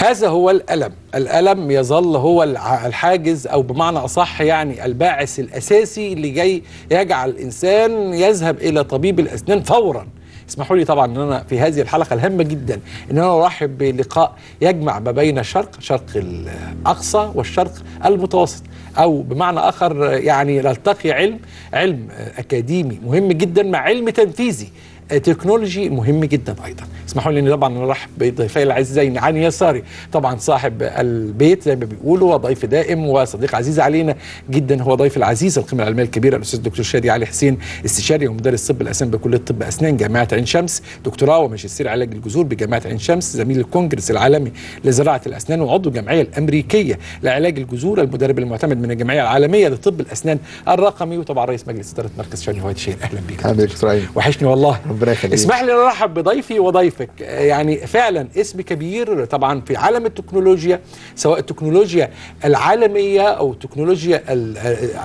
هذا هو الألم. الألم يظل هو الحاجز، أو بمعنى أصح يعني الباعث الأساسي اللي جاي يجعل الإنسان يذهب إلى طبيب الأسنان فورا. اسمحوا لي طبعا ان انا في هذه الحلقه الهامه جدا ان انا ارحب بلقاء يجمع ما بين الشرق الاقصى والشرق المتوسط، او بمعنى اخر يعني نلتقي علم اكاديمي مهم جدا مع علم تنفيذي تكنولوجي مهم جدا ايضا. اسمحوا لي طبعا نرحب بضيفي الاعزاء. عن يساري طبعا صاحب البيت زي ما بيقولوا، وضيف دائم وصديق عزيز علينا جدا، هو ضيف العزيز القيمه العلميه الكبيره الاستاذ الدكتور شادي علي حسين، استشاري ومدرس طب الاسنان بكليه طب اسنان جامعه عين شمس، دكتوراه وماجستير علاج الجذور بجامعه عين شمس، زميل الكونجرس العالمي لزراعه الاسنان، وعضو الجمعيه الامريكيه لعلاج الجذور، المدرب المعتمد من الجمعيه العالميه لطب الاسنان الرقمي، وطبعا رئيس مجلس اداره مركز شاني هوايت شين. اهلا بك. اهلا بك دكتور. وحشني والله. اسمح لي نرحب بضيفي وضيفك. يعني فعلا اسم كبير طبعا في عالم التكنولوجيا، سواء التكنولوجيا العالمية أو تكنولوجيا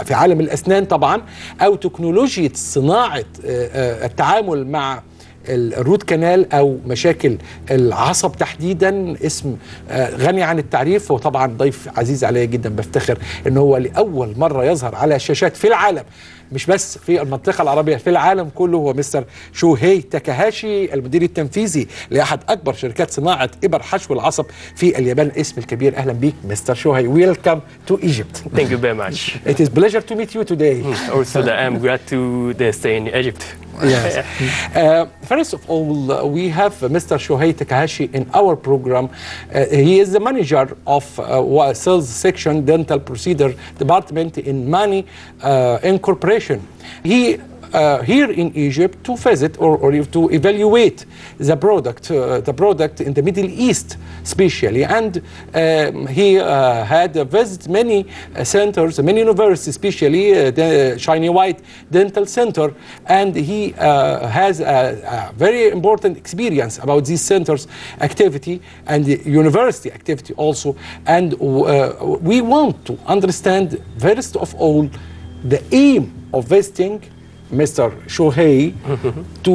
في عالم الأسنان طبعا، أو تكنولوجيا صناعة التعامل مع الروت كانال أو مشاكل العصب تحديدا. اسم غني عن التعريف، وطبعا ضيف عزيز عليا جدا، بفتخر ان هو لأول مرة يظهر على الشاشات في العالم، مش بس في المنطقة العربية، في العالم كله، هو مستر شوهي تاكاهاشي، المدير التنفيذي لأحد أكبر شركات صناعة إبر حشو العصب في اليابان. الاسم الكبير. أهلا بيك مستر شوهي. Welcome to Egypt. Thank you very much. It is pleasure to meet you today. Also, I'm glad to stay in Egypt. Yes. First of all, we have Mr. Shohei Takahashi in our program. He is the manager of sales section dental procedure department in Mani Incorporation. He here in Egypt to visit or to evaluate the product in the Middle East especially, and he had visited many centers, many universities, especially the Shiny White Dental Center, and he has a very important experience about these centers activity and the university activity also, and we want to understand first of all the aim of visiting Mr. Shohei to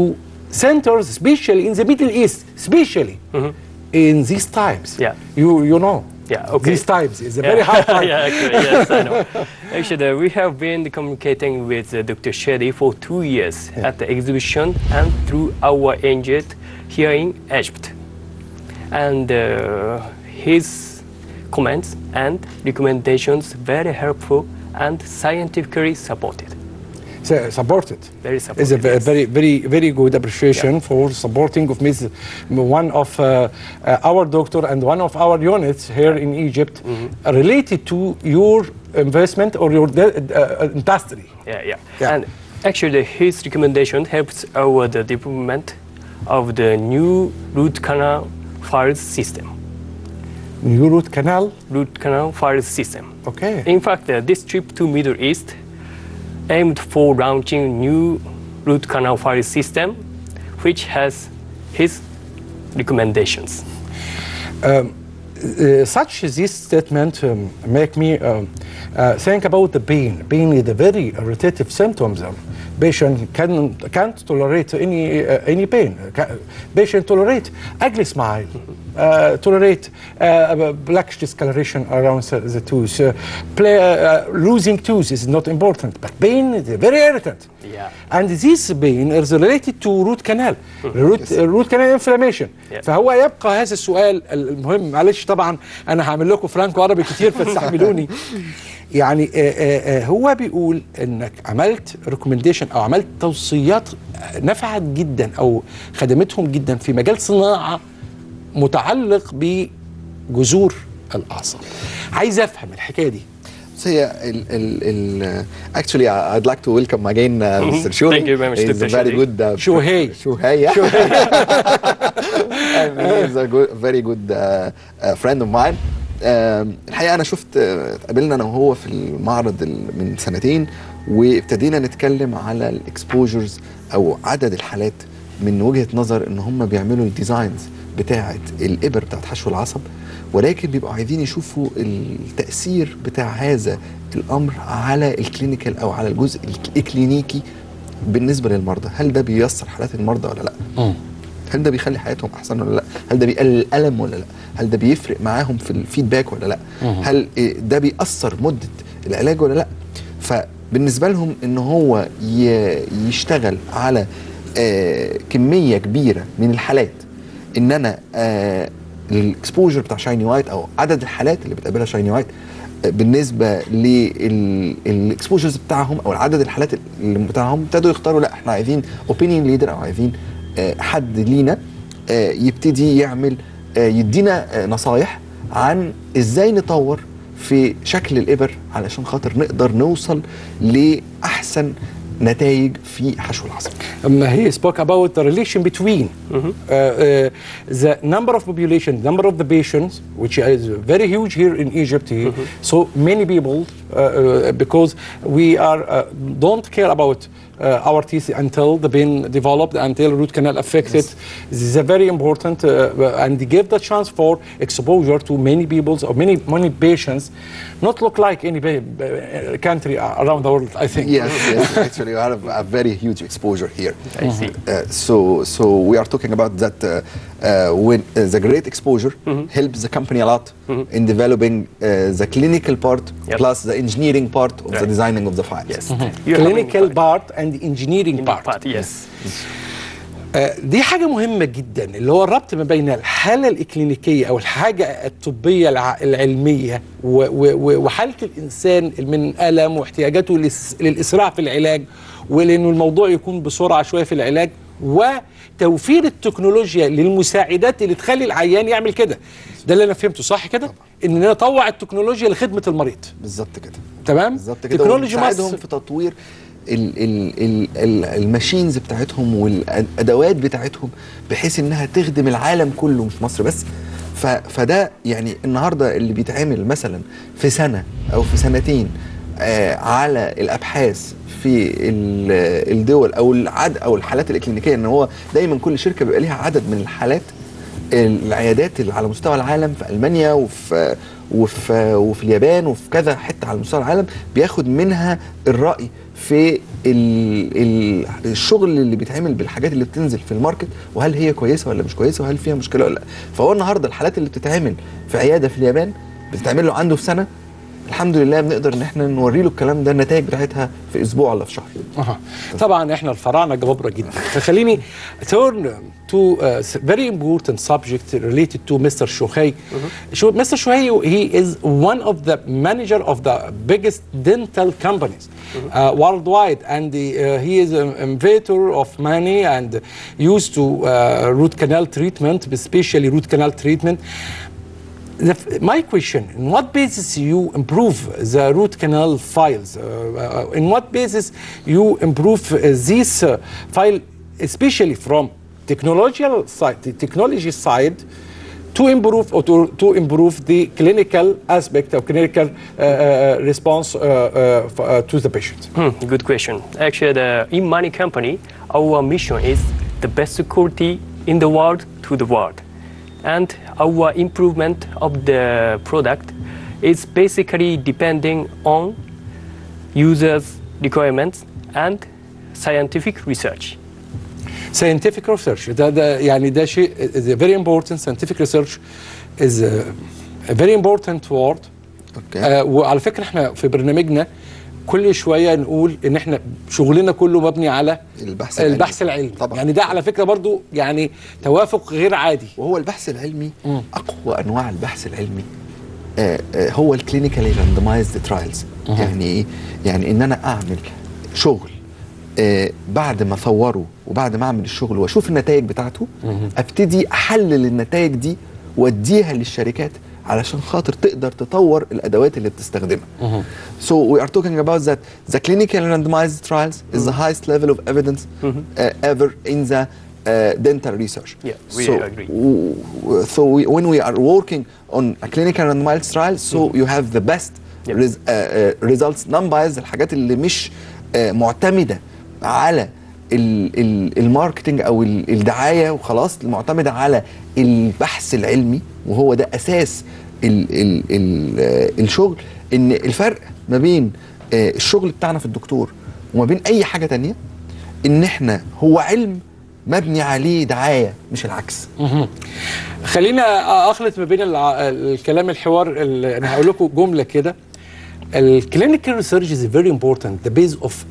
centers, especially in the Middle East, especially in these times. Yeah. You know. Yeah, okay. These times is a very hard time. Yeah, actually, yes, I know. Actually, we have been communicating with Dr. Shadi for 2 years at the exhibition and through our agent here in Egypt. And his comments and recommendations very helpful and scientifically supported. Supported. Very supported. It's a very good appreciation for supporting of one of our doctor and one of our units here in Egypt related to your investment or your industry. Yeah. And actually, his recommendation helps our the development of the new root canal files system. New root canal? Root canal files system. Okay. In fact, this trip to Middle East aimed for launching new root canal file system, which has his recommendations. Such this statement make me think about the pain. Pain is a very irritative symptoms. Patient can't tolerate any pain. Patient tolerate ugly smile, tolerate blackish discoloration around the tooth. Losing tooth is not important, but pain is very irritant. Yeah. And this pain is related to root canal, root canal inflammation. Yeah. فهو يبقى هذا السؤال المهم. معلش طبعا انا هعمل لكم فرانكو عربي كتير فاستحملوني. يعني هو بيقول انك عملت ريكومنديشن او عملت توصيات نفعت جدا او خدمتهم جدا في مجال صناعه متعلق بجذور الاعصاب. عايز افهم الحكايه دي. هي actually I'd like to welcome again Mr. Shohei. Thank you very much. He's a very good Shohei. Yeah. And he's a very good friend of mine. الحقيقة أنا شفت قابلنا أنا وهو في المعرض من سنتين، وابتدينا نتكلم على الاكسبوجرز أو عدد الحالات من وجهة نظر إن هم بيعملوا الديزاينز بتاعة الإبر بتاعة حشو العصب، ولكن بيبقوا عايزين يشوفوا التأثير بتاع هذا الأمر على الكلينيكال أو على الجزء الكلينيكي بالنسبة للمرضى. هل ده بييسر حالات المرضى ولا لأ؟ هل ده بيخلي حياتهم احسن ولا لا؟ هل ده بيقلل الالم ولا لا؟ هل ده بيفرق معاهم في الفيدباك ولا لا؟ هل ده بيأثر مده العلاج ولا لا؟ فبالنسبه لهم ان هو يشتغل على كميه كبيره من الحالات، ان انا الاكسبوجر بتاع شايني وايت او عدد الحالات اللي بتقابلها شايني وايت بالنسبه للاكسبوجرز بتاعهم او عدد الحالات اللي بتاعهم، ابتدوا يختاروا لا احنا عايزين اوبينيون ليدر او عايزين حد لينا يبتدي يعمل يدينا نصايح عن ازاي نطور في شكل الإبر علشان خاطر نقدر نوصل لأحسن نتائج في حشو العصب. He spoke about the relation between the number of population, number of the patients, which is very huge here in Egypt. So many people, because we are don't care about our teeth until the been developed, until root canal affected. Yes. This is a very important and give the chance for exposure to many people or many patients, not look like any country around the world, I think. Yes, actually you have a very huge exposure here. I see. So we are talking about that when the great exposure helps the company a lot in developing the clinical part plus the engineering part of the designing of the files. Yes. Clinical part and the engineering part. Yes. دي حاجة مهمة جدا، اللي هو الربط ما بين الحالة الإكلينيكية أو الحاجة الطبية العلمية وحالة الإنسان من ألم واحتياجاته للإسراع في العلاج، ولأنه الموضوع يكون بسرعة شوية في العلاج، وتوفير التكنولوجيا للمساعدات اللي تخلي العيان يعمل كده. ده اللي أنا فهمته صح كده؟ إن أنا أطوع التكنولوجيا لخدمة المريض. بالظبط كده. تمام؟ بالظبط كده. ونساعدهم في تطوير الماشينز بتاعتهم والادوات بتاعتهم بحيث انها تخدم العالم كله مش مصر بس. فده يعني النهارده اللي بيتعمل مثلا في سنه او في سنتين على الابحاث في الدول او الحالات الاكلينيكيه، ان هو دايما كل شركه بيبقى ليها عدد من الحالات العيادات اللي على مستوى العالم في المانيا وفي اليابان وفي كذا حته على مستوى العالم بياخد منها الراي في الشغل اللي بيتعمل بالحاجات اللي بتنزل في الماركت، وهل هي كويسه ولا مش كويسه وهل فيها مشكله ولا لا. فهو النهارده الحالات اللي بتتعمل في عياده في اليابان بتتعمل له عنده في سنه، الحمد لله بنقدر ان احنا نوري له الكلام ده النتائج بتاعتها في اسبوع ولا في شهر. طبعا احنا الفراعنه جبابره جدا. فخليني turn to a very important subject related to Mr. Shohei. Mr. Shohei, he is one of the manager of the biggest dental companies worldwide, and he is an inventor of many and used to root canal treatment, especially root canal treatment. My question, on what basis you improve the root canal files? In what basis you improve this file, especially from technology side, to improve or to improve the clinical aspect of clinical response to the patient? Good question. Actually, in Mani company, our mission is the best quality in the world to the world. And our improvement of the product is basically depending on users' requirements and scientific research. Scientific research, ده يعني ده شيء is very important. Scientific research is a very important word. وعلى فكرة احنا في برنامجنا كل شويه نقول ان احنا شغلنا كله مبني على البحث العلمي. طبعا. يعني ده على فكره برضو يعني توافق غير عادي. وهو البحث العلمي اقوى انواع البحث العلمي هو الكلينيكالي راندمايزد ترايلز. يعني ايه؟ يعني ان انا اعمل شغل بعد ما اصوره وبعد ما اعمل الشغل واشوف النتائج بتاعته ابتدي احلل النتائج دي واديها للشركات علشان خاطر تقدر تطور الادوات اللي بتستخدمها. So we are talking about that the clinical randomized trials is the highest level of evidence ever in the dental research. Yeah, we agree. So when we are working on a clinical randomized trial, so you have the best results non-biased، الحاجات اللي مش معتمدة على الماركتينج او الدعايه وخلاص، المعتمده على البحث العلمي، وهو ده اساس الشغل. ان الفرق ما بين الشغل بتاعنا في الدكتور وما بين اي حاجه تانية ان احنا هو علم مبني عليه دعايه مش العكس. خلينا اخلط ما بين الكلام الحوار انا هقول لكم جمله كده. الكلينيكال ريسيرش از فيري امبورتنت ذا بيز اوف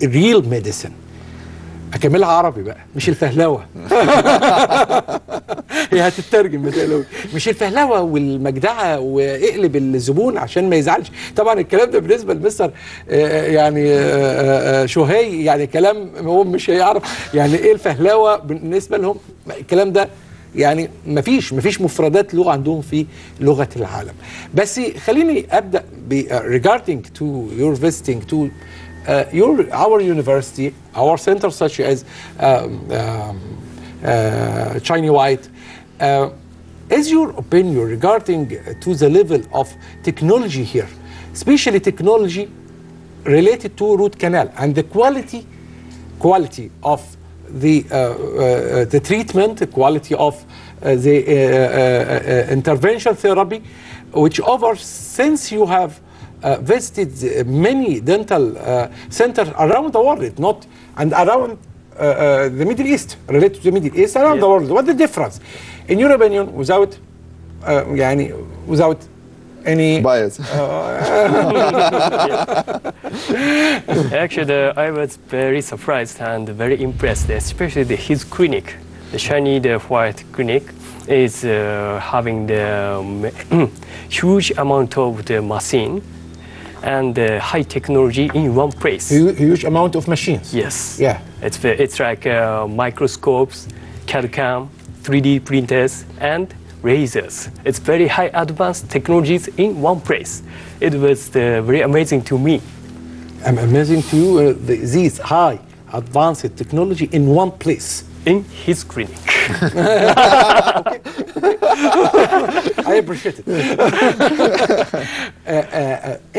ريل ميديسن. اكملها عربي بقى مش الفهلوه. هي هتترجم ما تقلقوش. مش الفهلوه والمجدعه واقلب الزبون عشان ما يزعلش. طبعا الكلام ده بالنسبه لمستر يعني شهي يعني كلام هو مش هيعرف يعني ايه الفهلوه بالنسبه لهم. الكلام ده يعني مفيش مفردات لغه عندهم في لغه العالم. بس خليني ابدا regarding to your visiting to our university, our centers such as China White. Is your opinion regarding to the level of technology here, especially technology related to root canal and the quality of the treatment, the quality of the intervention therapy, which over since you have visited many dental centers around the world, not and around the Middle East, related to the Middle East, around the world. What's the difference, in your opinion, without any bias? Actually, I was very surprised and very impressed, especially his clinic, the Shiny White clinic, is having the huge amount of the machine and high technology in one place. Huge amount of machines. Yes. Yeah. It's like microscopes, CAD/CAM, 3D printers, and lasers. It's very high advanced technologies in one place. It was very amazing to me. Amazing to you, these high advanced technology in one place. In his clinic. I appreciate it.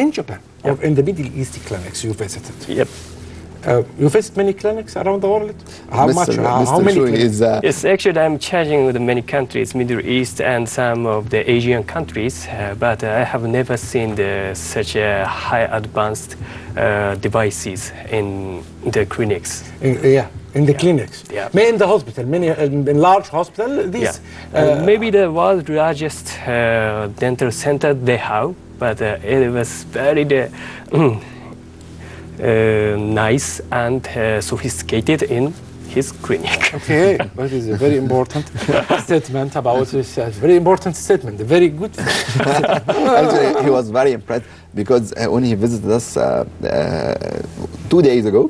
In Japan or in the Middle East clinics you visited. Yep. You visit many clinics around the world? How much? How many clinics? Yes, actually I'm charging with many countries, Middle East and some of the Asian countries, but I have never seen such a high advanced devices in the clinics. In the clinics. Yeah. Maybe in the hospital, in large hospital. These. Maybe the world's largest dental center they have, but it was very nice and sophisticated in his clinic. Okay, that is a very important statement about this. Very important statement. Very good. Actually, he was very impressed because when he visited us 2 days ago,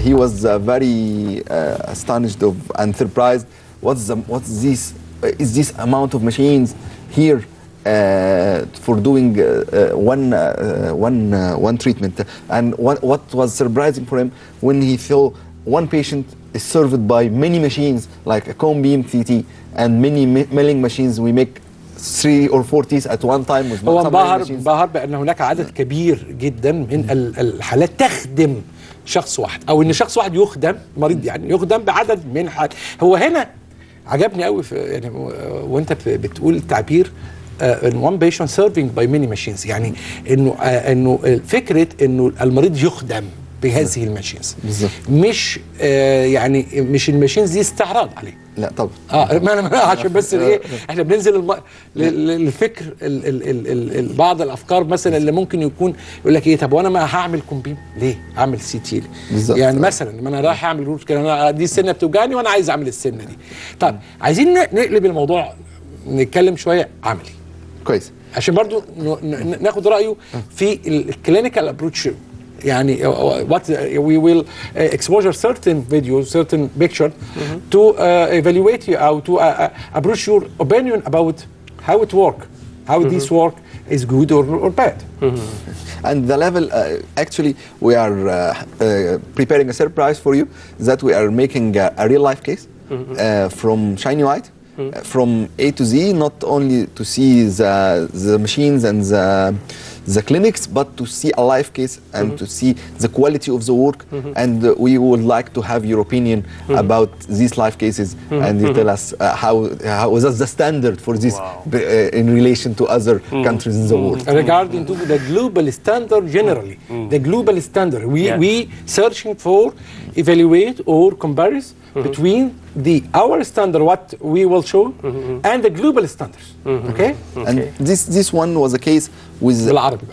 he was very astonished and surprised. What's this amount of machines here for doing one treatment? And what was surprising for him when he saw one patient is served by many machines like a cone beam CT and many milling machines. We make 3 or 4 teeth at one time with هو انبهر بأن هناك عدد كبير جدا من الحالات تخدم شخص واحد او ان شخص واحد يخدم مريض يعني يخدم بعدد من حالات. هو هنا عجبني قوي يعني وانت بتقول التعبير ان one patient serving by many machines يعني انه فكره انه المريض يخدم بهذه الماشينز مش يعني مش الماشينز دي استعراض عليه. لا طبعا ما انا عشان بس ايه احنا بننزل للفكر بعض الافكار مثلا اللي ممكن يكون يقول لك ايه طب وانا ما هعمل كومبيم ليه؟ اعمل سي تي ليه؟ يعني مثلا ما انا رايح اعمل روت كده انا دي السنه بتوجعني وانا عايز اعمل السنه دي. طب عايزين نقلب الموضوع نتكلم شويه عملي. كويس. عشان برضو ناخد رايه في الكلينيكال ابروتش. يعني what we will exposure certain videos, certain picture to evaluate you or to approach your opinion about how it work, how this work is good or bad. And the level, actually, we are preparing a surprise for you that we are making a real life case from Shiny White. From A to Z, not only to see the machines and the clinics, but to see a live case and to see the quality of the work. And we would like to have your opinion about these live cases, and you tell us how is the standard for this in relation to other countries in the world. Regarding to the global standard generally, the global standard, we searching for evaluate or comparison between our standard, what we will show, and the global standards. Okay? And this one was a case with بالعربي.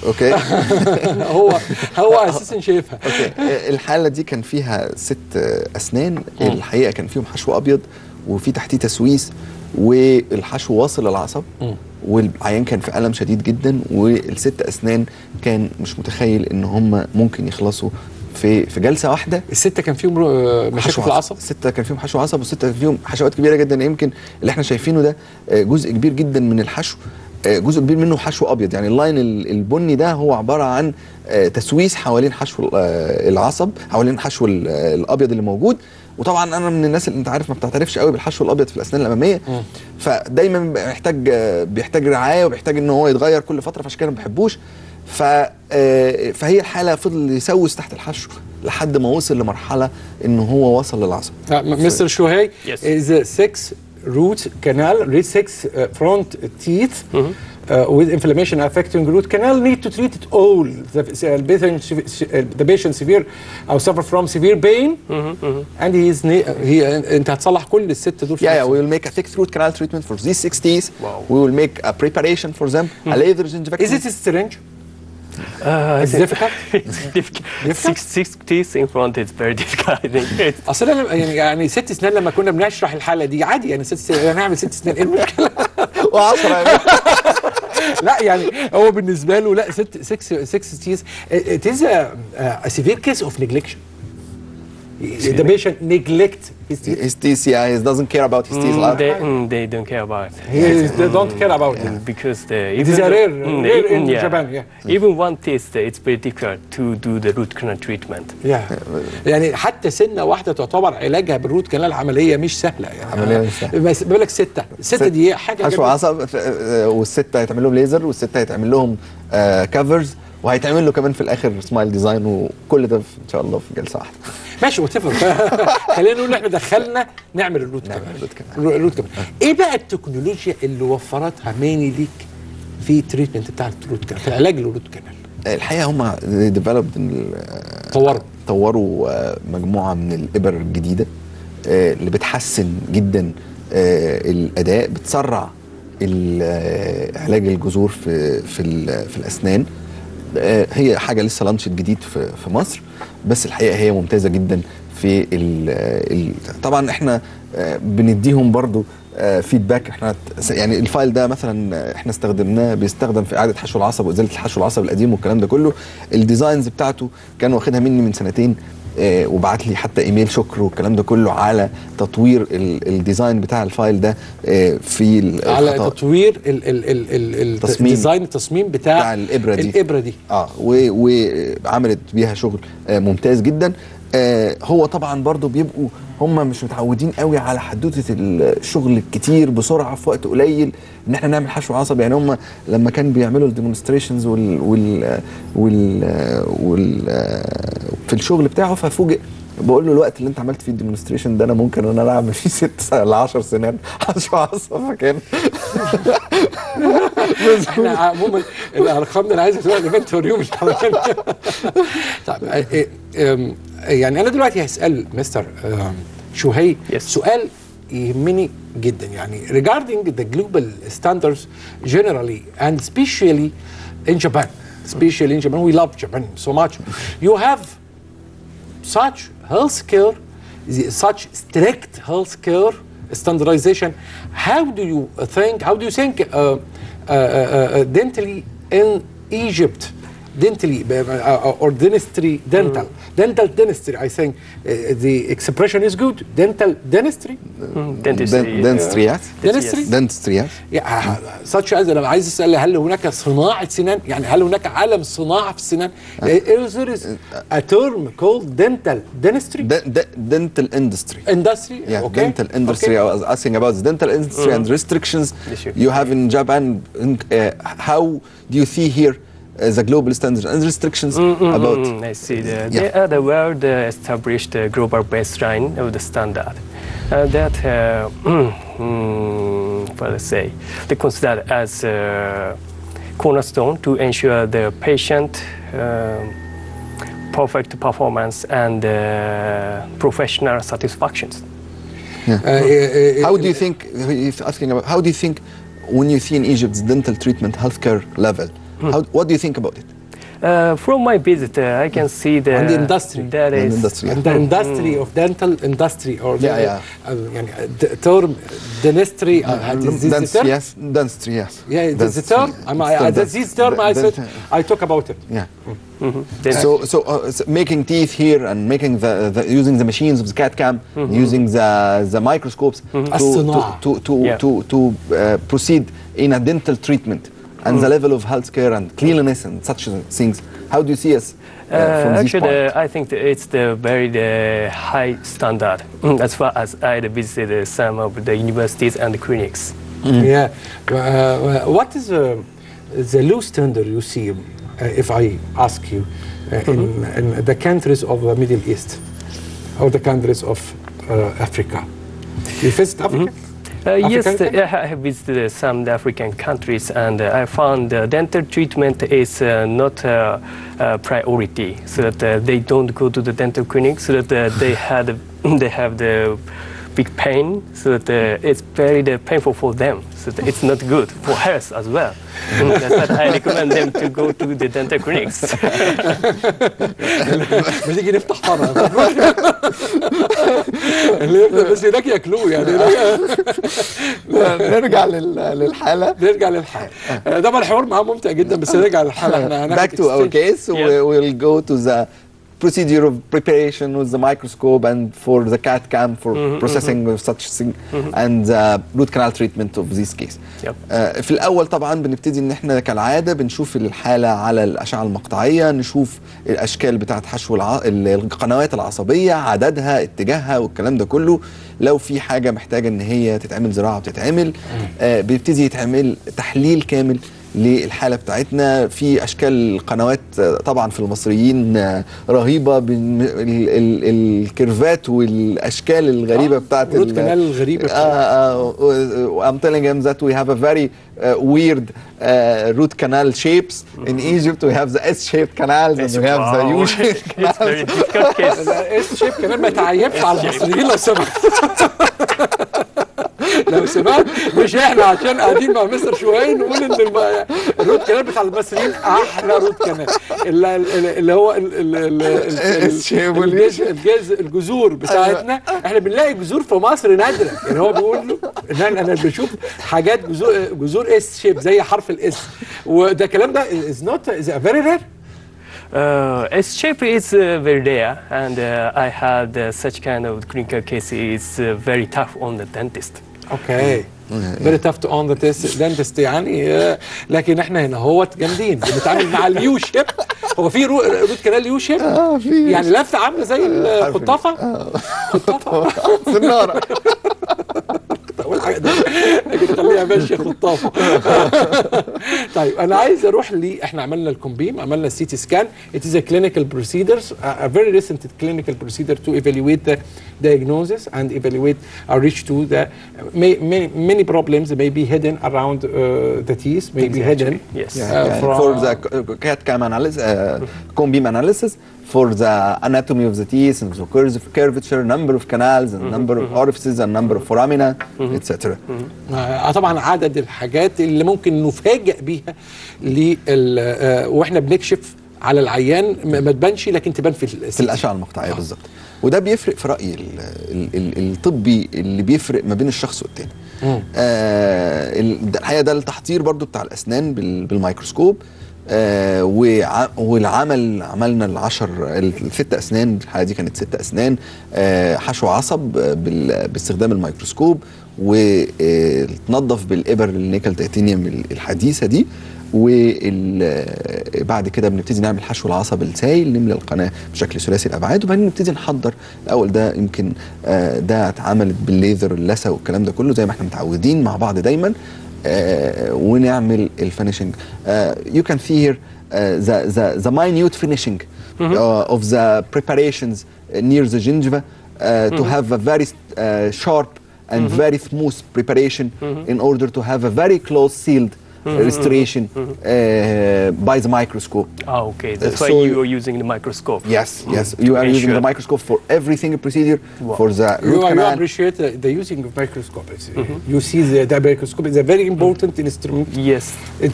okay. هو اساسا شايفها. الحالة دي كان فيها 6 أسنان، الحقيقة كان فيهم حشو أبيض وفي تحتيه تسويس، والحشو واصل للعصب، والعيان كان في ألم شديد جدا، وال6 أسنان كان مش متخيل إن هم ممكن يخلصوا في جلسه واحده. ال6 كان فيهم مشاكل في العصب، 6 كان فيهم حشو عصب، و6 كان فيهم حشوات كبيره جدا. يمكن اللي احنا شايفينه ده جزء كبير جدا من الحشو، جزء كبير منه حشو ابيض، يعني اللاين البني ده هو عباره عن تسويس حوالين حشو العصب، حوالين حشو الابيض اللي موجود. وطبعا انا من الناس اللي انت عارف ما بتعترفش قوي بالحشو الابيض في الاسنان الاماميه، فدايما بيحتاج رعايه وبيحتاج ان هو يتغير كل فتره، فعشان كده ما بحبوش. فهي الحاله فضل يسوس تحت الحشو لحد ما وصل لمرحله ان هو وصل للعصب. Mr. Shohei is a 6 root canal, 6 front teeth with inflammation affecting root canal. Need to treat it all. The patient severe or suffer from severe pain, and انت هتصلح كل ال6 دول. Yeah, we will make a 6 root canal treatment for these 6 teeth. We will make a preparation for them. A laser gingivectomy. Is it a syringe? It's difficult. It's difficult. Six teeth in front is very difficult. I think. اصل يعني 6 سنين لما كنا بنشرح الحاله دي عادي، يعني 6 سنين هنعمل 6 سنين ايه المشكله؟ و10 لا يعني هو بالنسبه له لا 6 teeth. It is a severe case of neglection. The patient neglect his teeth. His teeth, yeah, he doesn't care about his teeth. They don't care about it. They don't care about it Because it is a rare in Japan. Even one teeth, it's very difficult to do the root canal treatment. يعني حتى سنه واحده تعتبر علاجها بالروت كانال عمليه مش سهله، يعني عمليه مش سهله. بس بقول لك 6 دي حاجه حشو عصب، وال6 هيتعمل لهم ليزر، وال6 هيتعمل لهم كفرز، وهيتعمل له كمان في الاخر سمايل ديزاين، وكل ده ان شاء الله في جلسه واحده. ماشي وتفر. خلينا نقول احنا دخلنا نعمل الروت كمان. ايه بقى التكنولوجيا اللي وفرتها ماني ليك في التريتمنت بتاع الروت كانال، في العلاج للروت كانال؟ الحقيقه هم طوروا مجموعه من الابر الجديده اللي بتحسن جدا الاداء، بتسرع علاج الجذور في الاسنان. هي حاجه لسه لانشت جديد في مصر، بس الحقيقه هي ممتازه جدا في طبعا احنا بنديهم برضو فيدباك. احنا يعني الفايل ده مثلا احنا استخدمناه، بيستخدم في اعاده حشو العصب وازاله الحشو العصب القديم والكلام ده كله. الديزاينز بتاعته كان واخدها مني من 2 سنين، وبعت لي حتى ايميل شكر والكلام ده كله على تطوير الديزاين بتاع الفايل ده، في على تطوير التصميم بتاع الابره دي وعملت بيها شغل ممتاز جدا. هو طبعا برضو بيبقوا هم مش متعودين قوي على حدوته الشغل الكتير بسرعه في وقت قليل، ان احنا نعمل حشو عصب. يعني هم لما كانوا بيعملوا الديمونستريشنز في الشغل بتاعه، ففوجئ بقول له الوقت اللي انت عملت فيه الديمونستريشن ده انا ممكن ان انا اعمل فيه 6 ل 10 سنين حشو عصب. فكان احنا عموما الارقام دي انا عايز اسويها الايفنت وريهم طيب يعني انا دلوقتي هسال مستر شوهي سؤال يهمني جدا، يعني regarding the global standards generally and especially in Japan. We love Japan so much. You have such healthcare, such strict healthcare standardization. How do you think dentally in Egypt, dentally or dental dentistry, I think the expression is good. Dental dentistry. Dentistry. such as انا عايز اسال هل هناك صناعه سنان؟ يعني هل هناك عالم صناعه في السنان؟ There is a term called dental dentistry. Dental industry. Yeah, okay. Dental industry. Okay. I was asking about the dental industry and restrictions you have in Japan. How do you see here the global standards and restrictions about. I see. They are the world established global baseline of the standard. That, what I say, they consider as cornerstone to ensure the patient perfect performance and professional satisfactions. How do you think, if asking about, how do you think when you see in Egypt's dental treatment healthcare level, what do you think about it? From my visit, I can see the industry. That is the industry of dental industry, or يعني term dentistry. Yes, dentistry, yes. Yeah, that's the term. This term I said I talk about it. Yeah. So making teeth here and making using the machines of the CAD CAM, using the microscopes to proceed in a dental treatment. And the level of healthcare and cleanliness and such things. How do you see us from this actually, part? I think it's the very high standard as far as I visited some of the universities and the clinics. Yeah. What is the low standard you see, if I ask you, in the countries of the Middle East or the countries of Africa? You visit Africa? Yes, I have visited some African countries, and I found dental treatment is not a priority, so that they don't go to the dental clinic, so that they have the big pain, so that it's very painful for them, so that it's not good for health as well. That's why I recommend them to go to the dental clinics. بنيجي نفتح فرع بس هناك ياكلوه يعني. نرجع للحالة. طبعا الحوار معاه ممتع جدا، بس نرجع للحالة. Back to our case, we'll go to the procedure of preparation with the microscope and for the CAD CAM for processing of such thing and root canal treatment of this case. في الأول طبعا بنبتدي إن إحنا كالعادة بنشوف الحالة على الأشعة المقطعية، نشوف الأشكال بتاعة حشو القنوات العصبية، عددها، اتجاهها والكلام ده كله. لو في حاجة محتاجة إن هي تتعمل زراعة بتتعمل، بيبتدي يتعمل تحليل كامل للحالة بتاعتنا. في أشكال القنوات طبعا في المصريين رهيبة، الكيرفات والأشكال الغريبة بتاعت الروت كانال الغريبة. I'm telling him that we have a very weird root canal shapes. In Egypt we have the S-shaped canals and we have the U-shaped canals. S-shaped canal ما تعيبش على المصريين لو سمحت. لو سمعت مش احنا عشان قاعدين مع مستر شوهين نقول ان الروت كانال بتاع المصريين احلى روت كانال، اللي هو الجذور بتاعتنا. احنا بنلاقي جذور في مصر نادره، يعني هو بيقول له ان انا بشوف حاجات جذور اس شيب زي حرف الاس، وده الكلام ده is not very rare. S-shape is very rare, and I had such kind of clinical cases very tough on the dentist. Okay. Very tough to on the dentist يعني. لكن احنا هنا هوت جامدين بنتعامل مع اليو شيب. هو في روت كانال يو شيب يعني لفه عامله زي الخطافه. خطافه سناره. اول حاجه لكن خليها ماشيه خطافه. طيب انا عايز اروح احنا عملنا الكومبيم، عملنا السي تي سكان. It is a clinical procedures, a very recent clinical procedure to evaluate the diagnosis and evaluate or reach to the many problems may be hidden around the teeth, may be hidden. Yes. For the CAD CAM analysis, COMBEAM analysis, for the anatomy of the teeth and the curvature, number of canals and number of orifices and number of foramina, etc. طبعا عدد الحاجات اللي ممكن نفاجئ بيها واحنا بنكشف على العيان ما تبانش لكن تبان في الاشعه المقطعيه بالظبط. وده بيفرق في رايي الطبي اللي بيفرق ما بين الشخص والتاني. الحقيقه ده التحضير برضو بتاع الاسنان بالميكروسكوب. عملنا الست اسنان، الحاله دي كانت 6 اسنان حشو عصب باستخدام الميكروسكوب، وتنظف بالابر النيكل تيتانيوم الحديثه دي. وبعد كده بنبتدي نعمل حشو العصب السائل، نملى القناه بشكل ثلاثي الابعاد، وبعدين نبتدي نحضر. الاول ده يمكن ده اتعملت بالليزر اللثه والكلام ده كله زي ما احنا متعودين مع بعض دايما. ونعمل الفينيشنج. You can see here the minute finishing of the preparations near the gingiva to have a very sharp and very smooth preparation in order to have a very close sealed restoration by the microscope. Ah, okay. That's why so you are using the microscope. Yes, yes. You are using the microscope for every single procedure. For the root You canal. appreciate the using of microscope. You see the microscope is a very important instrument Yes.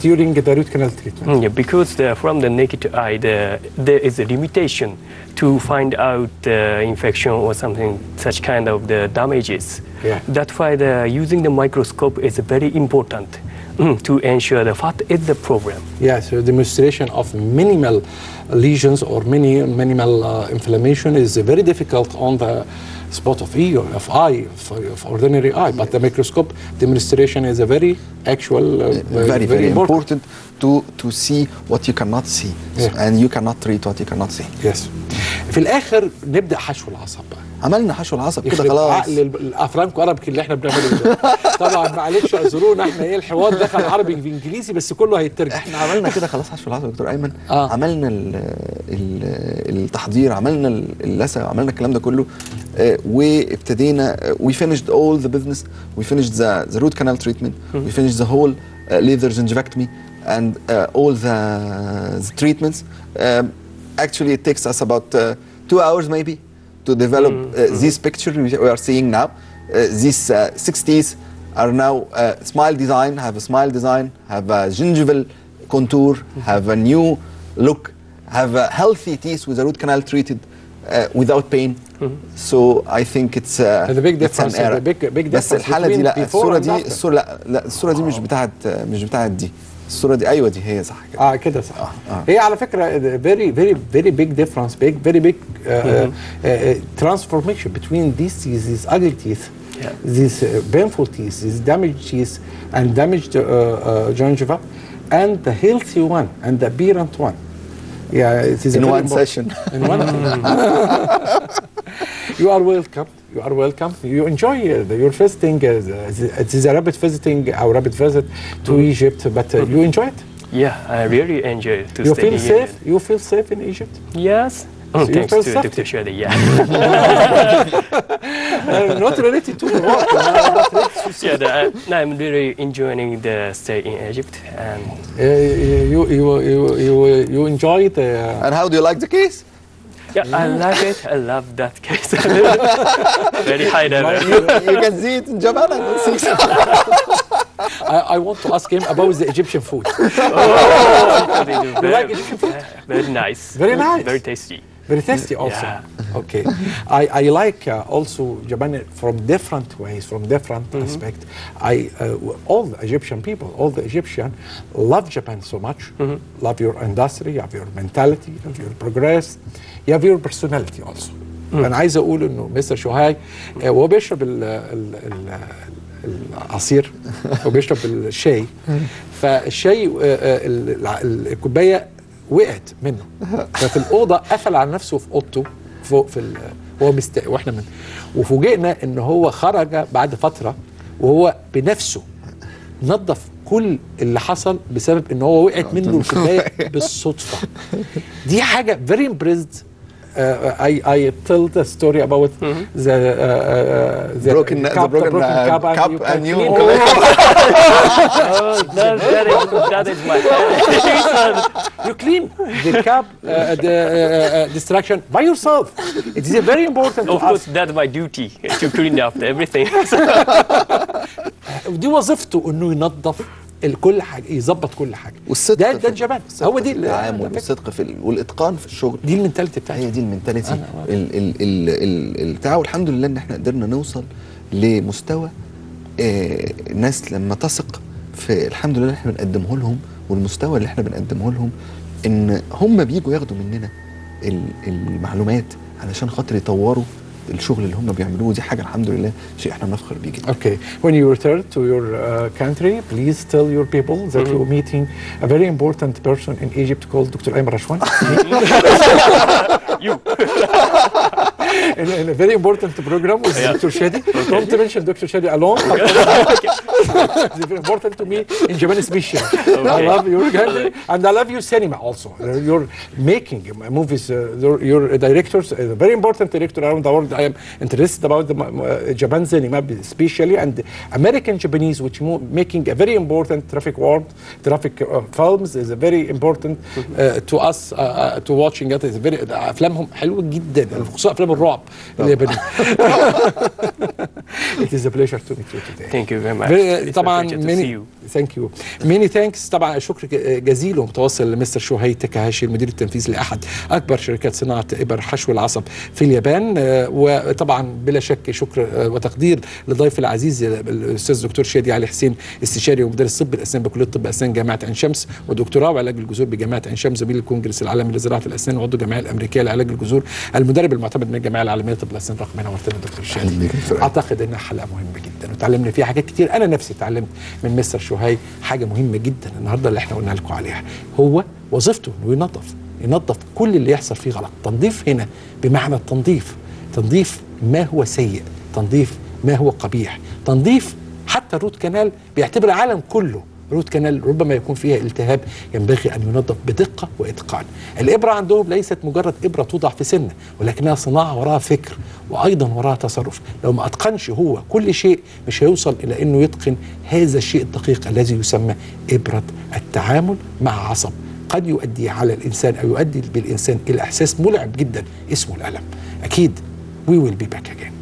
during the root canal treatment. Yeah, because from the naked eye, there is a limitation to find out the infection or something, such kind of the damages. Yeah. That's why using the microscope is very important to ensure that what is the problem. Yes, so demonstration of minimal lesions or minimal inflammation is very difficult on the spot of E or of eye, of ordinary eye. But the microscope demonstration is a very actual, very important to see what you cannot see, Yeah. and you cannot treat what you cannot see. Yes. في الآخر نبدأ حشو العصب بقى. عملنا حشو العصب كده يخرب خلاص. عقل الافرانكو ارابيك اللي احنا بنعمله ده. طبعا معلش اعذرونا احنا ايه الحوار دخل عربي في انجليزي بس كله هيترجم. احنا عملنا كده خلاص حشو العصب يا دكتور ايمن. عملنا التحضير، عملنا اللثه، عملنا الكلام ده كله، وابتدينا we finished all the business, we finished the root canal treatment, we finished the whole laser gingivectomy and all the treatments. Actually it takes us about 2 hours maybe to develop this picture we are seeing now. These 60s are now smile design, have a smile design, have a gingival contour, have a new look, have a healthy teeth with the root canal treated without pain. So I think it's the big difference. The big difference. بس الحالة دي لا، الصورة دي مش بتاعت دي. الصورة دي أيوة دي هي صح كده. كده صح. هي على فكرة very big difference, very big transformation between these ugly teeth, these painful teeth, these damaged teeth and damaged gingiva, and the healthy one and the apparent one. Yeah, it is in one session. In one. You are welcome. You are welcome. You enjoy your visiting. It is a rapid visiting, our rapid visit to Egypt, but you enjoy it? Yeah, I really enjoy to you stay feel here. safe? You feel safe in Egypt? Yes. So you thanks feel to safety? Dr. Shadi, yeah. Not related to work. Yeah, I'm really enjoying the stay in Egypt, and you enjoy it. And how do you like the case? yeah, I like it. I love that case. Very high level. You can see it in Japan. I want to ask him about the Egyptian food. You like Egyptian food? Very nice. Very nice. Very tasty. Very tasty also. Yeah. Okay. I like also Japan from different ways, from different aspects. All the Egyptian people, all the Egyptian love Japan so much. Love your industry, you have your mentality, you have your progress, you have your personality also. أنا عايز أقول إنه مستر شوهاي وهو بيشرب العصير وبيشرب الشاي، فالشاي الكوباية وقعت منه، ففي الأوضة قفل على نفسه في أوضته فوق هو واحنا وفوجئنا ان هو خرج بعد فترة وهو بنفسه نظف كل اللي حصل بسبب ان هو وقعت منه الكوباية بالصدفة. دي حاجة very impressed. I tell the story about the broken cup and you. That is my head. You clean the cup, the distraction by yourself. It is a very important. Of course, that's my duty to clean up everything. دي وظيفته انه ينظف كل حاجه، يظبط كل حاجه. والصدق ده الجبان، هو دي التعامل والصدق والاتقان في الشغل. دي المنتاليتي بتاعتي. هي دي المنتاليتي التعاون. الحمد لله ان احنا قدرنا نوصل لمستوى الناس لما تثق في الحمد لله احنا بنقدمه لهم، والمستوى اللي احنا بنقدمه لهم ان هم بيجوا ياخدوا مننا المعلومات علشان خاطر يطوروا الشغل اللي هم بيعملوه. دي حاجه الحمد لله شيء احنا بنفخر بيه جدا. Okay, when you return to your country, please tell your people that you're meeting a very important person in Egypt called Dr. Ayman Rashwan. You. in a very important program with Dr. Shadi. Don't mention Dr. Shadi alone. It's very important to me in Japan especially. I love your country and I love your cinema also. You're making movies. Your directors, very important director around the world. I am interested about the Japan cinema especially, and American Japanese, which making a very important traffic films is a very important to us to watching it. Is very أفلامهم حلوة جدا خصوصا أفلام الرعب اليابانية. It is a pleasure to meet you today. Thank you very much. طبعا thank you. Many thanks. طبعا الشكر جزيل ومتواصل لمستر شوهي تاكاهاشي المدير التنفيذي لأحد أكبر شركات صناعة إبر حشو العصب في اليابان. وطبعا بلا شك شكر وتقدير لضيف العزيز الأستاذ دكتور شادي علي حسين استشاري ومدرس طب الأسنان بكلية طب أسنان جامعة عين شمس ودكتوراه وعلاج الجذور بجامعة عين شمس زميل الكونجرس العالمي لزراعة الأسنان وعضو الجمعية الأمريكية لعلاج الجذور المدرب المعتمد من الجمعية العالمية لطب الأسنان. رقم هنا ورتنا دكتور شادي. أعتقد إنها حلقة مهمة جدا وتعلمنا فيها حاجات كتير. أنا نفسي اتعلمت من مستر شوهي حاجة مهمة جدا النهارده اللي احنا قلنا لكم عليها. هو وظيفته إنه ينظف كل اللي يحصل فيه غلط. تنظيف هنا بمعنى التنظيف، تنظيف ما هو سيء، تنظيف ما هو قبيح، تنظيف حتى الروت كانال بيعتبر العالم كله روت كانال ربما يكون فيها التهاب ينبغي أن ينظف بدقة وإتقان. الإبرة عندهم ليست مجرد إبرة توضع في سنة، ولكنها صناعة وراها فكر وأيضا وراها تصرف. لو ما أتقنش هو كل شيء مش هيوصل إلى أنه يتقن هذا الشيء الدقيق الذي يسمى إبرة التعامل مع عصب قد يؤدي على الإنسان أو يؤدي بالإنسان إلى إحساس ملعب جدا اسمه الألم. أكيد we will be back again.